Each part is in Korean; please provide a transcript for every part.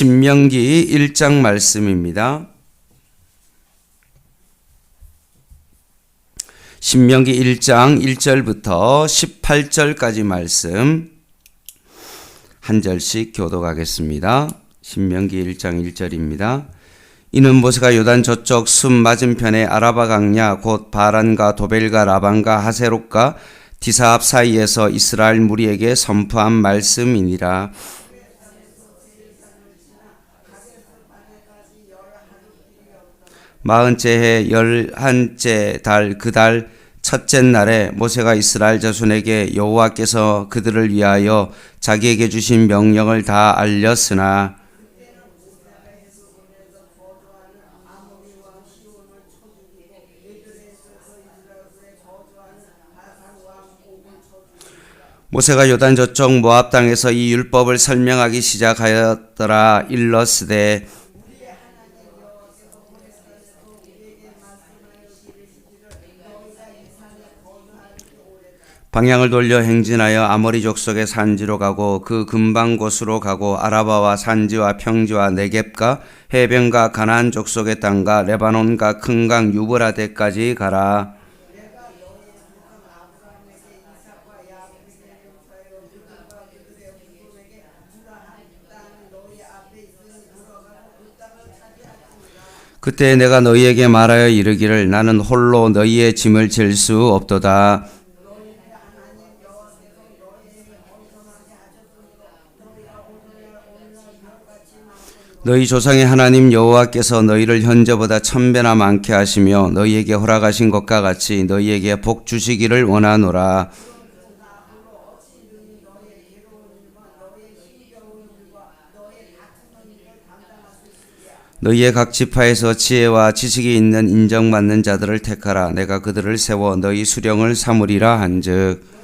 신명기 1장 말씀입니다. 신명기 1장 1절부터 18절까지 말씀 한 절씩 교독하겠습니다. 신명기 1장 1절입니다. 이는 모세가 요단 저쪽 숲 맞은편에 아라바 강야 곧 바란과 도벨과 라반과 하세롯과 디사압 사이에서 이스라엘 무리에게 선포한 말씀이니라. 마흔째 해 열한째 달 그 달 첫째 날에 모세가 이스라엘 자손에게 여호와께서 그들을 위하여 자기에게 주신 명령을 다 알렸으나 모세가 요단 저쪽 모압 땅에서 이 율법을 설명하기 시작하였더라. 일러스되 방향을 돌려 행진하여 아모리 족속의 산지로 가고 그 근방 곳으로 가고 아라바와 산지와 평지와 네겝과 해변과 가나안 족속의 땅과 레바논과 큰 강 유브라데까지 가라. 그때 내가 너희에게 말하여 이르기를 나는 홀로 너희의 짐을 질 수 없도다. 너희 조상의 하나님 여호와께서 너희를 현저보다 1000배나 많게 하시며 너희에게 허락하신 것과 같이 너희에게 복 주시기를 원하노라. 너희의 각 지파에서 지혜와 지식이 있는 인정받는 자들을 택하라. 내가 그들을 세워 너희 수령을 삼으리라 한즉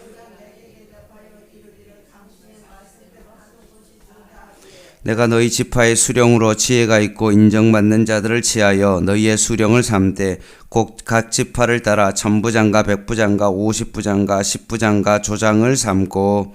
내가 너희 지파의 수령으로 지혜가 있고 인정받는 자들을 취하여 너희의 수령을 삼되 곧 각 지파를 따라 천부장과 백부장과 50부장과 10부장과 조장을 삼고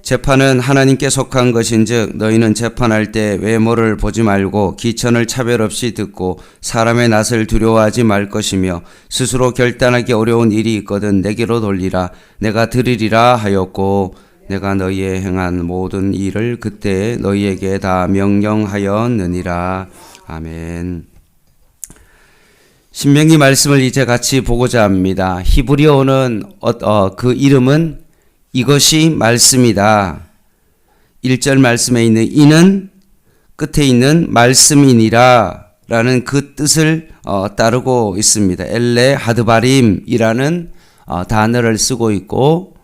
재판은 하나님께 속한 것인즉 너희는 재판할 때 외모를 보지 말고 기천을 차별 없이 듣고 사람의 낯을 두려워하지 말 것이며 스스로 결단하기 어려운 일이 있거든 내게로 돌리라. 내가 들으리라 하였고 내가 너희의 행한 모든 일을 그때 너희에게 다 명령하였느니라. 아멘. 신명기 말씀을 이제 같이 보고자 합니다. 히브리어는 그 이름은 이것이 말씀이다. 1절 말씀에 있는 이는 끝에 있는 말씀이니라 라는 그 뜻을 따르고 있습니다. 엘레 하드바림이라는 단어를 쓰고 있고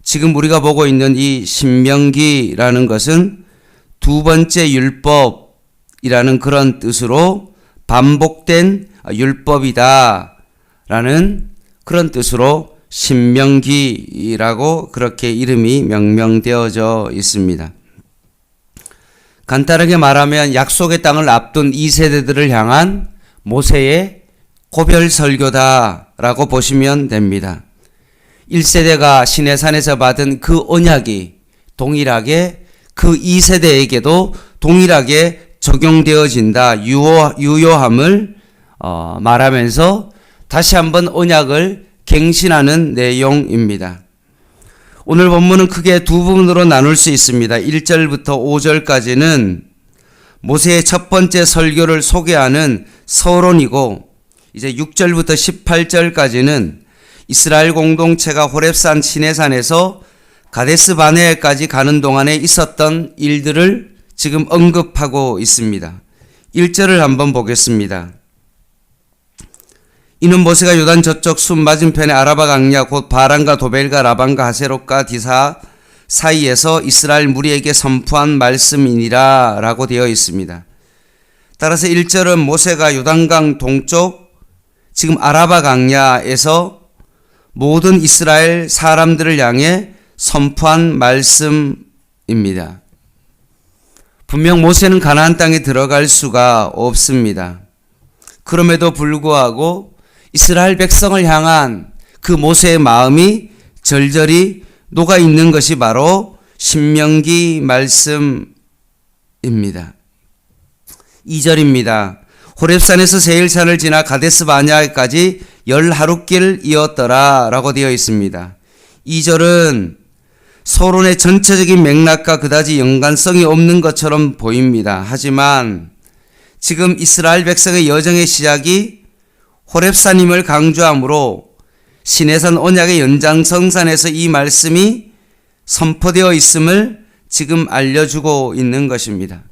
지금 우리가 보고 있는 이 신명기라는 것은 두 번째 율법이라는 그런 뜻으로 반복된 율법이다 라는 그런 뜻으로 신명기라고 그렇게 이름이 명명되어져 있습니다. 간단하게 말하면 약속의 땅을 앞둔 2세대들을 향한 모세의 고별 설교다라고 보시면 됩니다. 1세대가 시내산에서 받은 그 언약이 동일하게 그 2세대에게도 동일하게 적용되어진다. 유효함을 말하면서 다시 한번 언약을 갱신하는 내용입니다. 오늘 본문은 크게 두 부분으로 나눌 수 있습니다. 1절부터 5절까지는 모세의 첫 번째 설교를 소개하는 서론이고 이제 6절부터 18절까지는 이스라엘 공동체가 호렙산 시내산에서 가데스 바네아까지 가는 동안에 있었던 일들을 지금 언급하고 있습니다. 1절을 한번 보겠습니다. 이는 모세가 요단 저쪽 숲 맞은편에 아라바 강야 곧 바란과 도벨과 라반과 하세롯과 디사 사이에서 이스라엘 무리에게 선포한 말씀이니라 라고 되어 있습니다. 따라서 1절은 모세가 요단강 동쪽 지금 아라바 강야에서 모든 이스라엘 사람들을 향해 선포한 말씀입니다. 분명 모세는 가나안 땅에 들어갈 수가 없습니다. 그럼에도 불구하고 이스라엘 백성을 향한 그 모세의 마음이 절절히 녹아 있는 것이 바로 신명기 말씀입니다. 2절입니다. 호렙산에서 세일산을 지나 가데스 바네아까지 10하룻길 이었더라 라고 되어 있습니다. 2절은 서론의 전체적인 맥락과 그다지 연관성이 없는 것처럼 보입니다. 하지만 지금 이스라엘 백성의 여정의 시작이 호렙산임을 강조하므로 시내산 언약의 연장성산에서 이 말씀이 선포되어 있음을 지금 알려주고 있는 것입니다.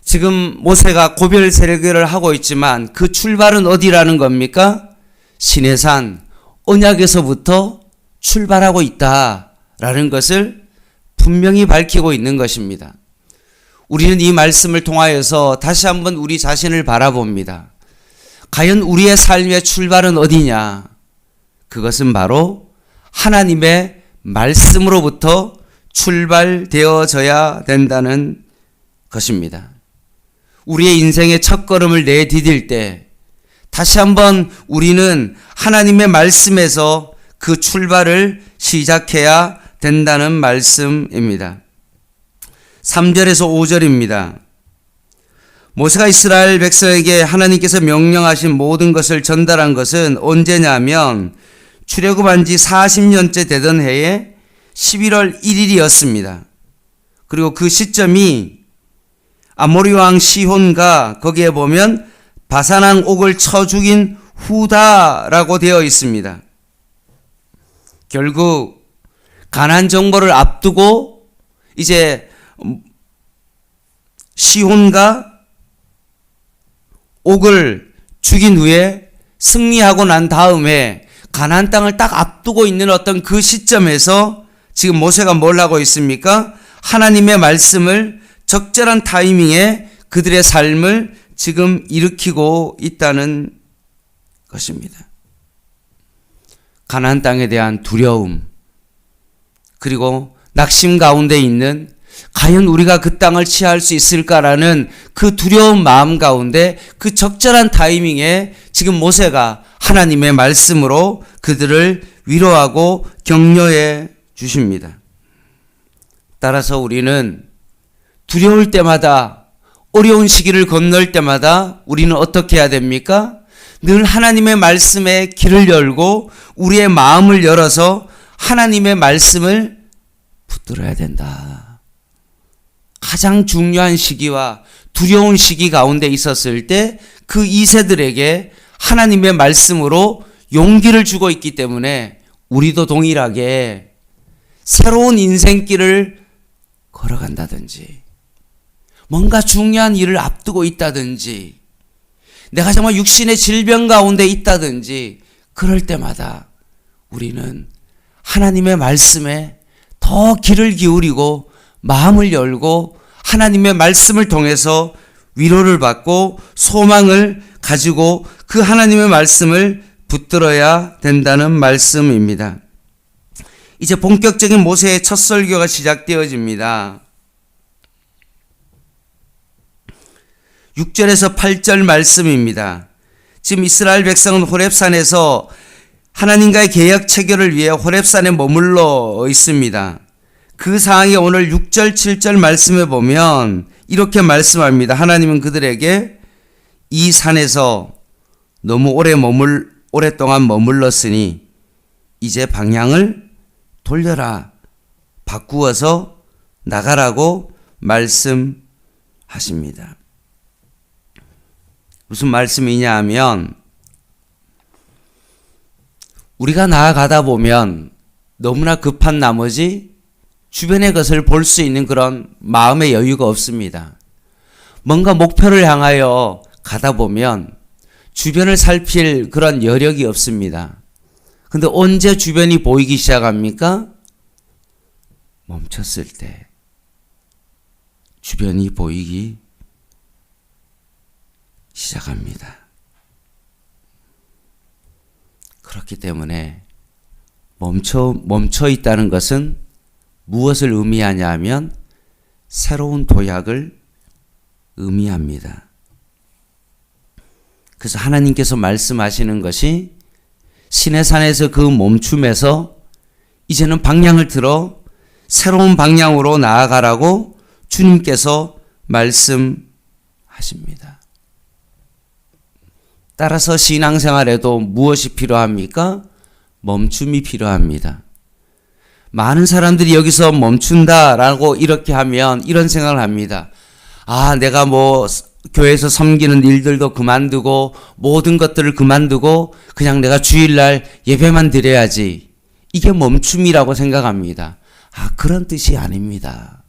지금 모세가 고별 세례교를 하고 있지만 그 출발은 어디라는 겁니까? 시내산 언약에서부터 출발하고 있다라는 것을 분명히 밝히고 있는 것입니다. 우리는 이 말씀을 통하여서 다시 한번 우리 자신을 바라봅니다. 과연 우리의 삶의 출발은 어디냐? 그것은 바로 하나님의 말씀으로부터 출발되어져야 된다는 것입니다. 우리의 인생의 첫걸음을 내디딜 때 다시 한번 우리는 하나님의 말씀에서 그 출발을 시작해야 된다는 말씀입니다. 3절에서 5절입니다. 모세가 이스라엘 백성에게 하나님께서 명령하신 모든 것을 전달한 것은 언제냐면 출애굽한 지 40년째 되던 해에 11월 1일이었습니다. 그리고 그 시점이 아모리 왕 시혼과 거기에 보면 바산왕 옥을 쳐 죽인 후다라고 되어 있습니다. 결국 가나안 정벌을 앞두고 이제 시혼과 옥을 죽인 후에 승리하고 난 다음에 가나안 땅을 딱 앞두고 있는 어떤 그 시점에서 지금 모세가 뭘 하고 있습니까? 하나님의 말씀을 적절한 타이밍에 그들의 삶을 지금 일으키고 있다는 것입니다. 가나안 땅에 대한 두려움, 그리고 낙심 가운데 있는 과연 우리가 그 땅을 취할 수 있을까라는 그 두려운 마음 가운데 그 적절한 타이밍에 지금 모세가 하나님의 말씀으로 그들을 위로하고 격려해 주십니다. 따라서 우리는 두려울 때마다, 어려운 시기를 건널 때마다 우리는 어떻게 해야 됩니까? 늘 하나님의 말씀에 길을 열고 우리의 마음을 열어서 하나님의 말씀을 붙들어야 된다. 가장 중요한 시기와 두려운 시기 가운데 있었을 때 그 2세들에게 하나님의 말씀으로 용기를 주고 있기 때문에 우리도 동일하게 새로운 인생길을 걸어간다든지, 뭔가 중요한 일을 앞두고 있다든지, 내가 정말 육신의 질병 가운데 있다든지, 그럴 때마다 우리는 하나님의 말씀에 더 귀를 기울이고 마음을 열고 하나님의 말씀을 통해서 위로를 받고 소망을 가지고 그 하나님의 말씀을 붙들어야 된다는 말씀입니다. 이제 본격적인 모세의 첫 설교가 시작되어집니다. 6절에서 8절 말씀입니다. 지금 이스라엘 백성은 호렙산에서 하나님과의 계약 체결을 위해 호렙산에 머물러 있습니다. 그 상황이 오늘 6절, 7절 말씀에 보면 이렇게 말씀합니다. 하나님은 그들에게 이 산에서 너무 오랫동안 머물렀으니 이제 방향을 돌려라. 바꾸어서 나가라고 말씀하십니다. 무슨 말씀이냐 하면 우리가 나아가다 보면 너무나 급한 나머지 주변의 것을 볼 수 있는 그런 마음의 여유가 없습니다. 뭔가 목표를 향하여 가다 보면 주변을 살필 그런 여력이 없습니다. 근데 언제 주변이 보이기 시작합니까? 멈췄을 때 주변이 보이기 시작합니다. 그렇기 때문에 멈춰 있다는 것은 무엇을 의미하냐 하면 새로운 도약을 의미합니다. 그래서 하나님께서 말씀하시는 것이 시내산에서 그 멈춤에서 이제는 방향을 틀어 새로운 방향으로 나아가라고 주님께서 말씀하십니다. 따라서 신앙생활에도 무엇이 필요합니까? 멈춤이 필요합니다. 많은 사람들이 여기서 멈춘다라고 이렇게 하면 이런 생각을 합니다. 아, 내가 교회에서 섬기는 일들도 그만두고 모든 것들을 그만두고 그냥 내가 주일날 예배만 드려야지. 이게 멈춤이라고 생각합니다. 아, 그런 뜻이 아닙니다.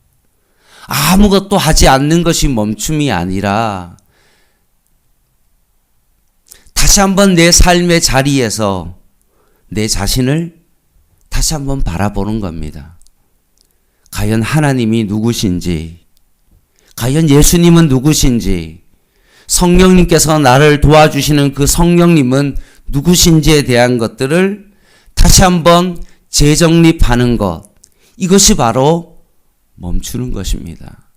아무것도 하지 않는 것이 멈춤이 아니라 다시 한번 내 삶의 자리에서 내 자신을 다시 한번 바라보는 겁니다. 과연 하나님이 누구신지, 과연 예수님은 누구신지, 성령님께서 나를 도와주시는 그 성령님은 누구신지에 대한 것들을 다시 한번 재정립하는 것, 이것이 바로 멈추는 것입니다.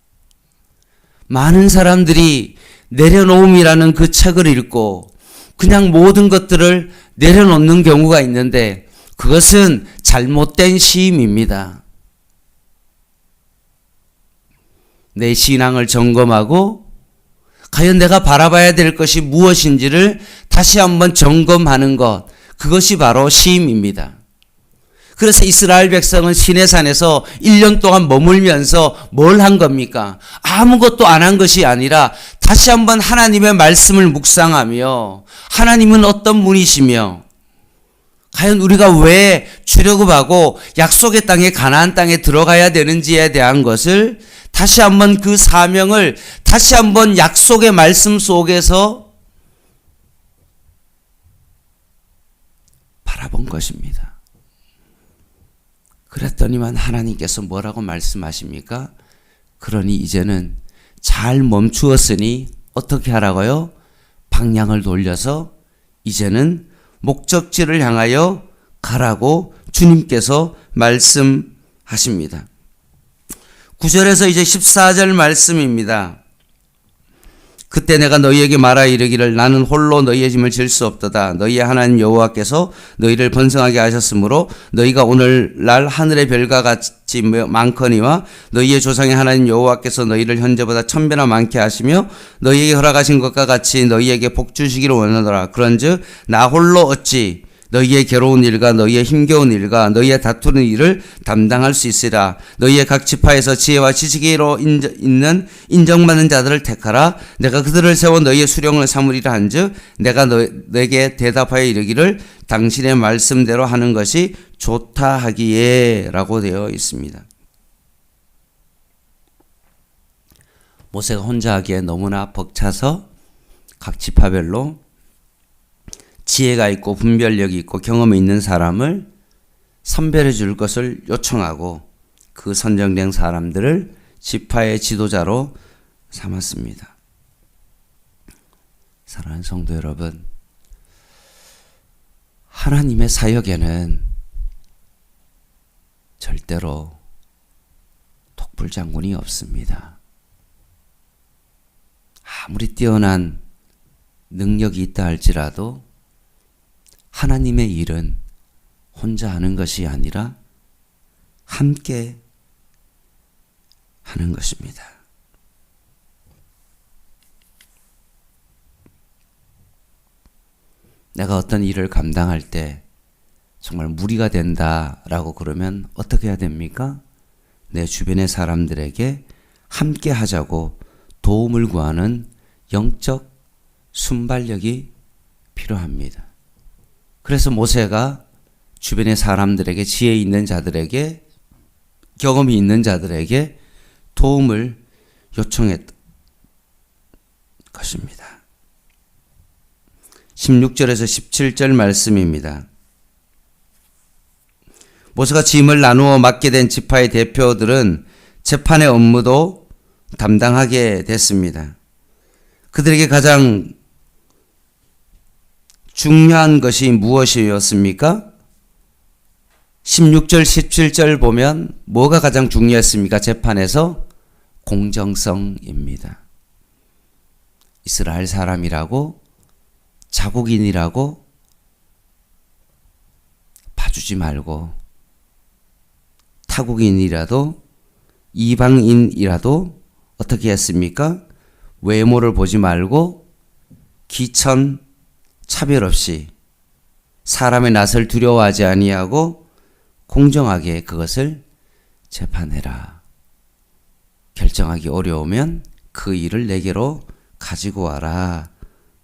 많은 사람들이 내려놓음이라는 그 책을 읽고 그냥 모든 것들을 내려놓는 경우가 있는데 그것은 잘못된 시임입니다. 내 신앙을 점검하고 과연 내가 바라봐야 될 것이 무엇인지를 다시 한번 점검하는 것, 그것이 바로 시임입니다. 그래서 이스라엘 백성은 시내산에서 1년 동안 머물면서 뭘 한 겁니까? 아무것도 안 한 것이 아니라 다시 한번 하나님의 말씀을 묵상하며 하나님은 어떤 분이시며 과연 우리가 왜 출애굽하고 약속의 땅에 가나안 땅에 들어가야 되는지에 대한 것을 다시 한번 그 사명을 다시 한번 약속의 말씀 속에서 바라본 것입니다. 그랬더니만 하나님께서 뭐라고 말씀하십니까? 그러니 이제는 잘 멈추었으니 어떻게 하라고요? 방향을 돌려서 이제는 목적지를 향하여 가라고 주님께서 말씀하십니다. 9절에서 이제 14절 말씀입니다. 그때 내가 너희에게 말하 이르기를 나는 홀로 너희의 짐을 질 수 없도다. 너희의 하나님 여호와께서 너희를 번성하게 하셨으므로 너희가 오늘날 하늘의 별과 같이 많거니와 너희의 조상의 하나님 여호와께서 너희를 현재보다 1000배나 많게 하시며 너희에게 허락하신 것과 같이 너희에게 복 주시기를 원하노라. 그런즉 나 홀로 어찌 너희의 괴로운 일과 너희의 힘겨운 일과 너희의 다투는 일을 담당할 수 있으라. 너희의 각 지파에서 지혜와 지식으로 있는 인정받는 자들을 택하라. 내가 그들을 세워 너희의 수령을 삼으리라 한즉 내가 너에게 대답하여 이르기를 당신의 말씀대로 하는 것이 좋다 하기에 라고 되어 있습니다. 모세가 혼자 하기에 너무나 벅차서 각 지파별로 지혜가 있고 분별력이 있고 경험이 있는 사람을 선별해 줄 것을 요청하고 그 선정된 사람들을 지파의 지도자로 삼았습니다. 사랑하는 성도 여러분, 하나님의 사역에는 절대로 독불장군이 없습니다. 아무리 뛰어난 능력이 있다 할지라도 하나님의 일은 혼자 하는 것이 아니라 함께 하는 것입니다. 내가 어떤 일을 감당할 때 정말 무리가 된다라고 그러면 어떻게 해야 됩니까? 내 주변의 사람들에게 함께 하자고 도움을 구하는 영적 순발력이 필요합니다. 그래서 모세가 주변의 사람들에게 지혜 있는 자들에게 경험이 있는 자들에게 도움을 요청했던 것입니다. 16절에서 17절 말씀입니다. 모세가 짐을 나누어 맡게 된 지파의 대표들은 재판의 업무도 담당하게 됐습니다. 그들에게 가장 중요한 것이 무엇이었습니까? 16절, 17절 보면 뭐가 가장 중요했습니까? 재판에서 공정성입니다. 이스라엘 사람이라고 자국인이라고 봐주지 말고 타국인이라도 이방인이라도 어떻게 했습니까? 외모를 보지 말고 기천 차별 없이 사람의 낯을 두려워하지 아니하고 공정하게 그것을 재판해라. 결정하기 어려우면 그 일을 내게로 가지고 와라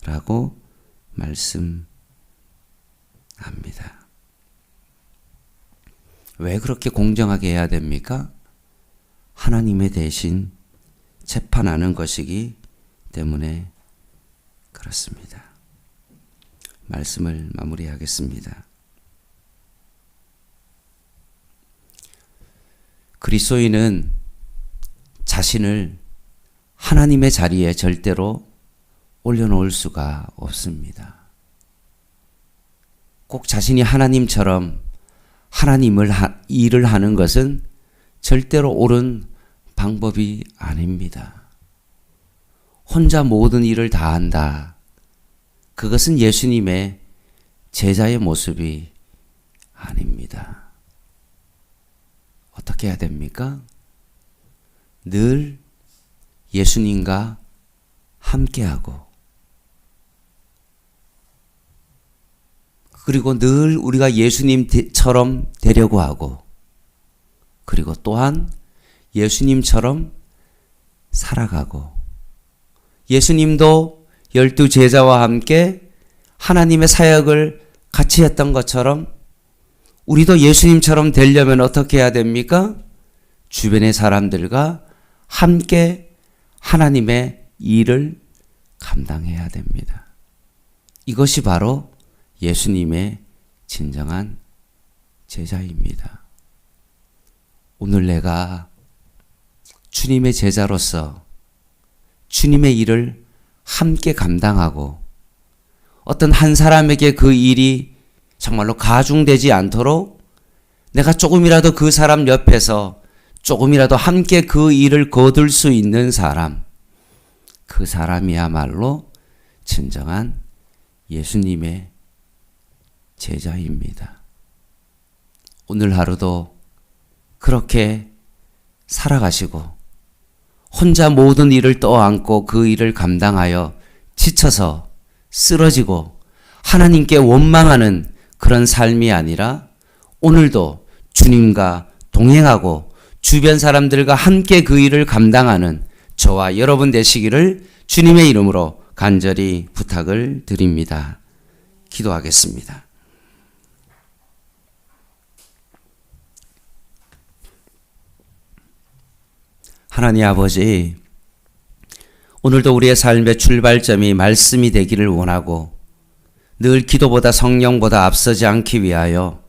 라고 말씀합니다. 왜 그렇게 공정하게 해야 됩니까? 하나님의 대신 재판하는 것이기 때문에 그렇습니다. 말씀을 마무리하겠습니다. 그리스도인은 자신을 하나님의 자리에 절대로 올려놓을 수가 없습니다. 꼭 자신이 하나님처럼 일을 하는 것은 절대로 옳은 방법이 아닙니다. 혼자 모든 일을 다 한다. 그것은 예수님의 제자의 모습이 아닙니다. 어떻게 해야 됩니까? 늘 예수님과 함께하고 그리고 늘 우리가 예수님처럼 되려고 하고 그리고 또한 예수님처럼 살아가고 예수님도 12 제자와 함께 하나님의 사역을 같이 했던 것처럼 우리도 예수님처럼 되려면 어떻게 해야 됩니까? 주변의 사람들과 함께 하나님의 일을 감당해야 됩니다. 이것이 바로 예수님의 진정한 제자입니다. 오늘 내가 주님의 제자로서 주님의 일을 함께 감당하고 어떤 한 사람에게 그 일이 정말로 가중되지 않도록 내가 조금이라도 그 사람 옆에서 조금이라도 함께 그 일을 거둘 수 있는 사람, 그 사람이야말로 진정한 예수님의 제자입니다. 오늘 하루도 그렇게 살아가시고 혼자 모든 일을 떠안고 그 일을 감당하여 지쳐서 쓰러지고 하나님께 원망하는 그런 삶이 아니라 오늘도 주님과 동행하고 주변 사람들과 함께 그 일을 감당하는 저와 여러분 되시기를 주님의 이름으로 간절히 부탁을 드립니다. 기도하겠습니다. 하나님 아버지, 오늘도 우리의 삶의 출발점이 말씀이 되기를 원하고 늘 기도보다 성령보다 앞서지 않기 위하여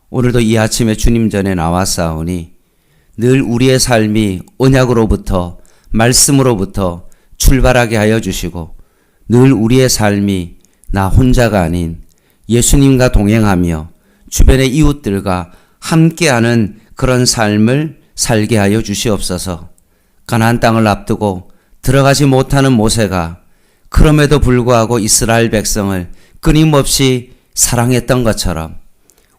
오늘도 이 아침에 주님 전에 나왔사오니 늘 우리의 삶이 언약으로부터 말씀으로부터 출발하게 하여 주시고 늘 우리의 삶이 나 혼자가 아닌 예수님과 동행하며 주변의 이웃들과 함께하는 그런 삶을 살게 하여 주시옵소서. 가나안 땅을 앞두고 들어가지 못하는 모세가 그럼에도 불구하고 이스라엘 백성을 끊임없이 사랑했던 것처럼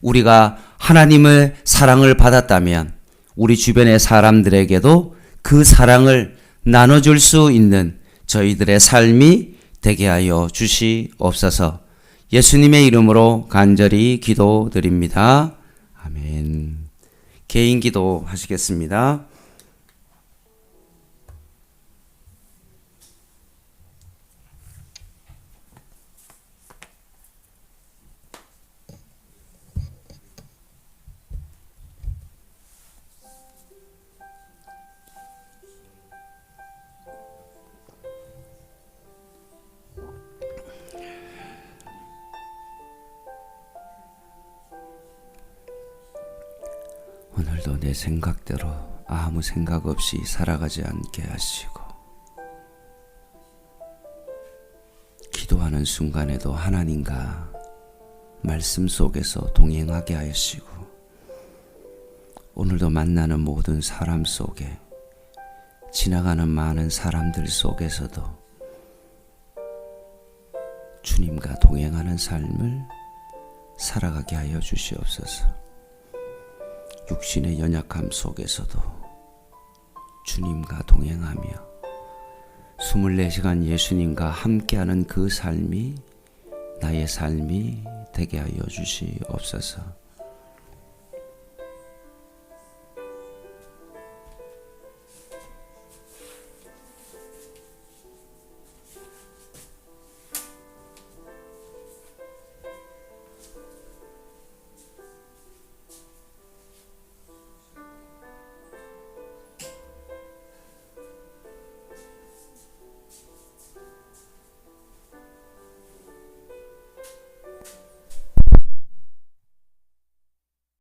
우리가 하나님의 사랑을 받았다면 우리 주변의 사람들에게도 그 사랑을 나눠줄 수 있는 저희들의 삶이 되게 하여 주시옵소서. 예수님의 이름으로 간절히 기도드립니다. 아멘. 개인 기도 하시겠습니다. 오늘도 내 생각대로 아무 생각 없이 살아가지 않게 하시고 기도하는 순간에도 하나님과 말씀 속에서 동행하게 하시고 오늘도 만나는 모든 사람 속에 지나가는 많은 사람들 속에서도 주님과 동행하는 삶을 살아가게 하여 주시옵소서. 육신의 연약함 속에서도 주님과 동행하며 24시간 예수님과 함께하는 그 삶이 나의 삶이 되게 하여 주시옵소서.